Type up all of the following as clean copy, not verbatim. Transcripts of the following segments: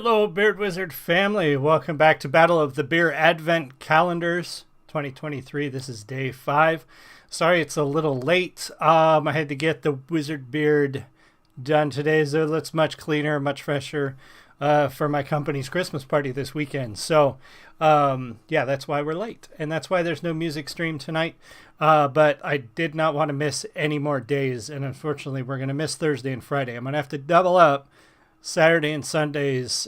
Hello, Beard Wizard family. Welcome back to Battle of the Beer Advent Calendars 2023. This is day 5. Sorry it's a little late. I had to get the Wizard Beard done today, so it looks much cleaner, much fresher for my company's Christmas party this weekend. So, yeah, that's why we're late. And that's why there's no music stream tonight. But I did not want to miss any more days. And unfortunately, we're going to miss Thursday and Friday. I'm going to have to double up Saturday and Sunday's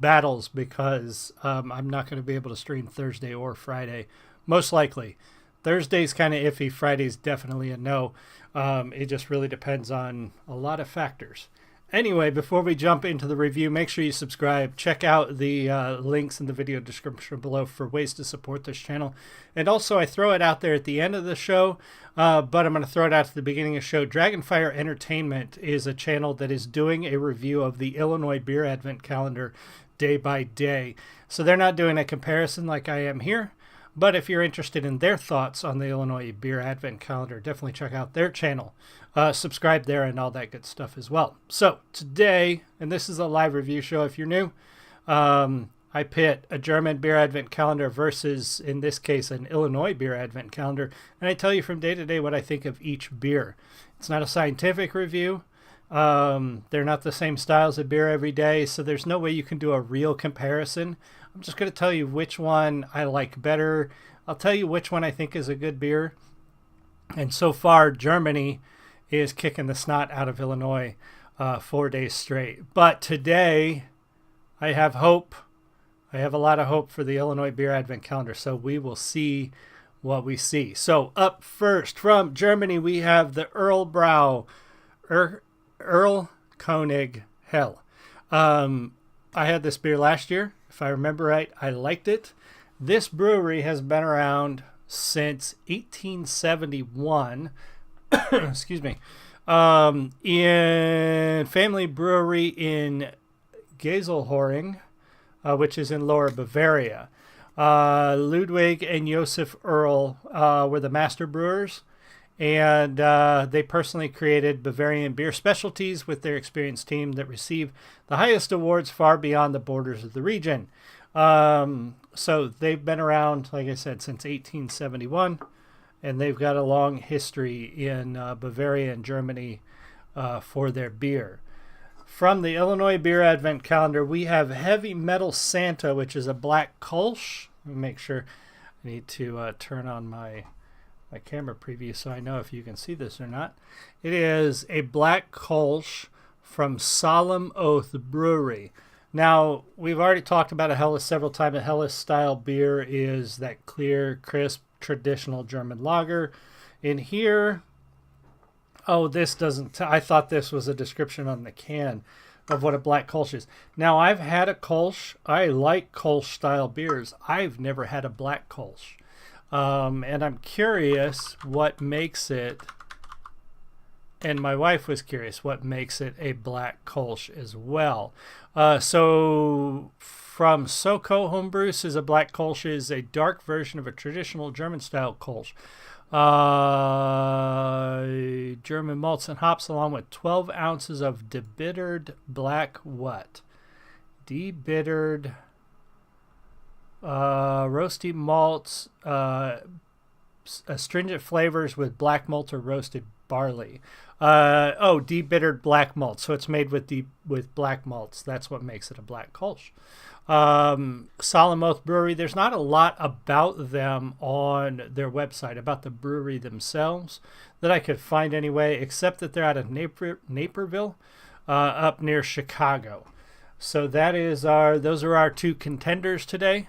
battles because I'm not going to be able to stream Thursday or Friday, most likely. Thursday's kind of iffy. Friday's definitely a no. It just really depends on a lot of factors. Anyway, before we jump into the review, make sure you subscribe. Check out the links in the video description below for ways to support this channel. And also, I throw it out there at the end of the show, but I'm going to throw it out at the beginning of the show. Dragonfire Entertainment is a channel that is doing a review of the Illinois Beer Advent Calendar day by day. So they're not doing a comparison like I am here. But if you're interested in their thoughts on the Illinois Beer Advent Calendar, definitely check out their channel. Subscribe there and all that good stuff as well. So today, and this is a live review show if you're new, I pit a German Beer Advent Calendar versus, in this case, an Illinois Beer Advent Calendar. And I tell you from day to day what I think of each beer. It's not a scientific review. They're not the same styles of beer every day, so there's no way you can do a real comparison. I'm just going to tell you which one I like better. I'll tell you which one I think is a good beer. And so far, Germany is kicking the snot out of Illinois 4 days straight. But today, I have hope. I have a lot of hope for the Illinois Beer Advent Calendar, so we will see what we see. So up first from Germany, we have the Brau Erlkonig Hell. I had this beer last year. If I remember right, I liked it. This brewery has been around since 1871. Excuse me. In family brewery in Geiselhoring, which is in Lower Bavaria. Ludwig and Josef Earl were the master brewers. And they personally created Bavarian beer specialties with their experienced team that receive the highest awards far beyond the borders of the region. So they've been around, like I said, since 1871, and they've got a long history in Bavaria and Germany for their beer. From the Illinois Beer Advent Calendar, we have Heavy Metal Santa, which is a black Kolsh. Let me make sure. I need to turn on my camera preview so I know if you can see this or not. It is a black Kolsh from Solemn Brewery. Now, we've already talked about a Helles several times. A Helles style beer is that clear, crisp, traditional German lager. In here, oh, this doesn't, I thought this was a description on the can of what a black Kolsch is. Now, I've had a Kolsch. I like Kolsch style beers. I've never had a black Kolsch. And I'm curious what makes it, and my wife was curious what makes it a black Kolsch as well. So from Soko Homebrews is a black Kolsch is a dark version of a traditional German style Kolsch. German malts and hops along with 12 ounces of debittered black what? Debittered roasty malts, astringent flavors with black malt or roasted barley. Debittered black malt. So it's made with black malts. That's what makes it a black Kolsch. Solemn Oath Brewery. There's not a lot about them on their website, about the brewery themselves, that I could find anyway, except that they're out of Naperville, up near Chicago. So those are our two contenders today.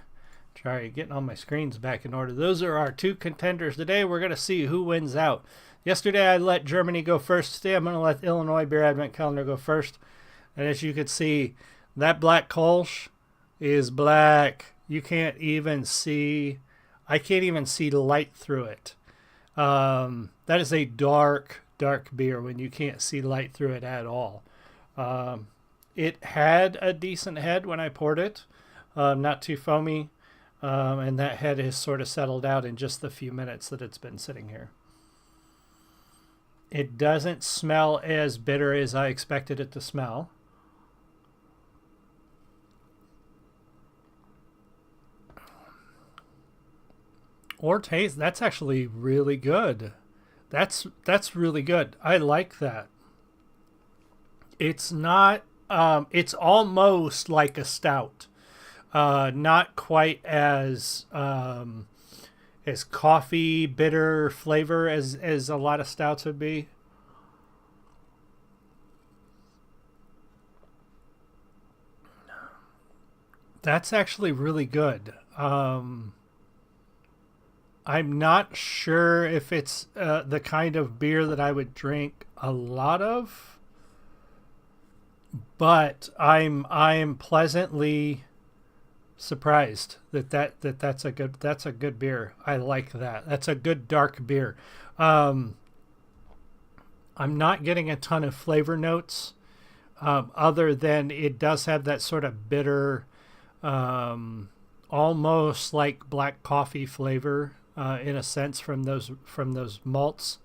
Sorry, getting all my screens back in order. Those are our two contenders today. We're going to see who wins out. Yesterday, I let Germany go first. Today, I'm going to let Illinois Beer Advent Calendar go first. And as you can see, that black Kolsch is black. You can't even see, I can't even see light through it. That is a dark, dark beer when you can't see light through it at all. It had a decent head when I poured it. Not too foamy. And that head has sort of settled out in just the few minutes that it's been sitting here. It doesn't smell as bitter as I expected it to smell. Or taste. That's actually really good. That's really good. I like that. It's not. It's almost like a stout. Not quite as coffee bitter flavor as a lot of stouts would be. That's actually really good. I'm not sure if it's the kind of beer that I would drink a lot of, but I'm pleasantly surprised that's a good beer. I like that. That's a good dark beer. Um, I'm not getting a ton of flavor notes, other than it does have that sort of bitter, um, almost like black coffee flavor, in a sense from those malts.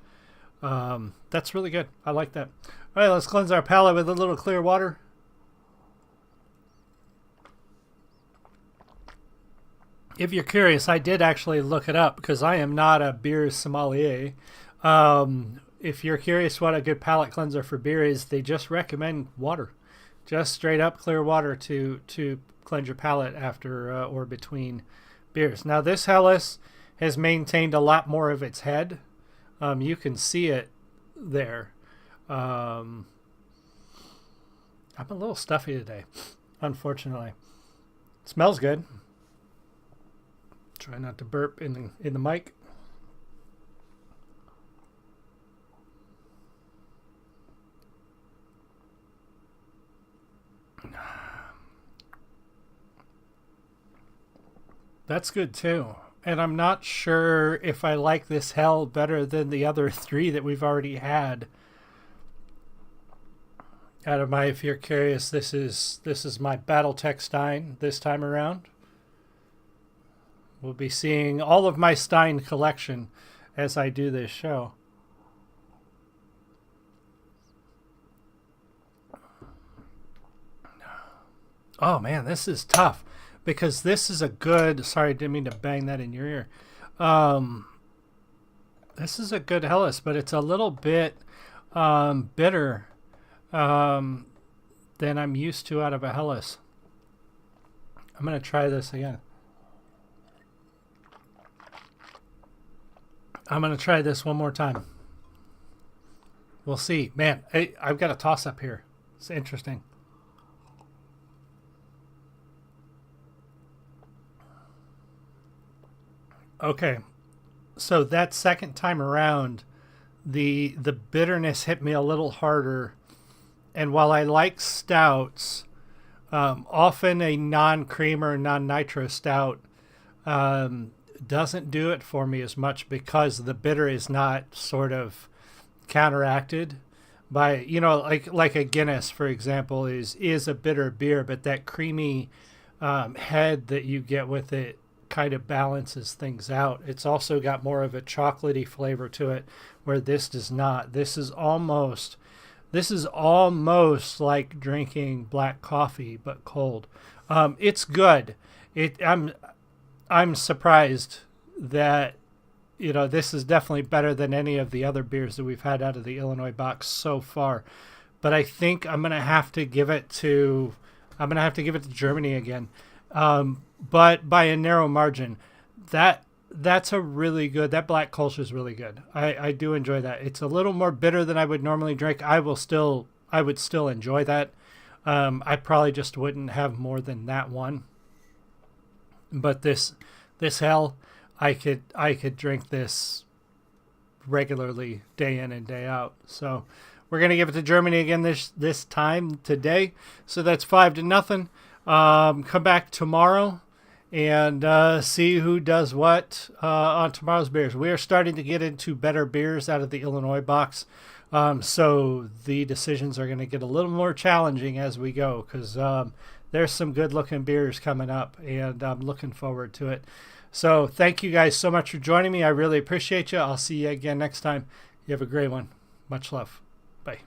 That's really good. I like that. All right, let's cleanse our palate with a little clear water. If you're curious, I did actually look it up because I am not a beer sommelier. If you're curious what a good palate cleanser for beer is, they just recommend water, just straight up clear water to cleanse your palate after or between beers. Now this Helles has maintained a lot more of its head. You can see it there. Um, I'm a little stuffy today, unfortunately. It smells good. Try not to burp in the mic. That's good too. And I'm not sure if I like this hell better than the other three that we've already had. Out of my, if you're curious, this is my BattleTech Stein this time around. We'll be seeing all of my Stein collection as I do this show. Oh man, this is tough because this is a good. Sorry, I didn't mean to bang that in your ear. Um, this is a good Helles, but it's a little bit bitter um, than I'm used to out of a Helles. I'm gonna try this again. I'm going to try this one more time. We'll see. Man, I've got a toss-up here. It's interesting. Okay. So that second time around, the bitterness hit me a little harder. And while I like stouts, often a non-cream or non-nitro stout doesn't do it for me as much because the bitter is not sort of counteracted by, like a Guinness, for example, is a bitter beer, but that creamy head that you get with it kind of balances things out. It's also got more of a chocolatey flavor to it, where this does not. This is almost like drinking black coffee but cold. It's good. I'm surprised that this is definitely better than any of the other beers that we've had out of the Illinois box so far. But I think I'm gonna have to give it to Germany again, but by a narrow margin. That's a really good. That black Kolsh is really good. I do enjoy that. It's a little more bitter than I would normally drink. I would still enjoy that. I probably just wouldn't have more than that one. But this hell, I could drink this regularly, day in and day out. So we're gonna give it to Germany again this time today. So that's 5-0. Come back tomorrow and see who does what on tomorrow's beers. We are starting to get into better beers out of the Illinois box. So the decisions are going to get a little more challenging as we go because there's some good looking beers coming up and I'm looking forward to it. So thank you guys so much for joining me. I really appreciate you. I'll see you again next time. You have a great one. Much love. Bye.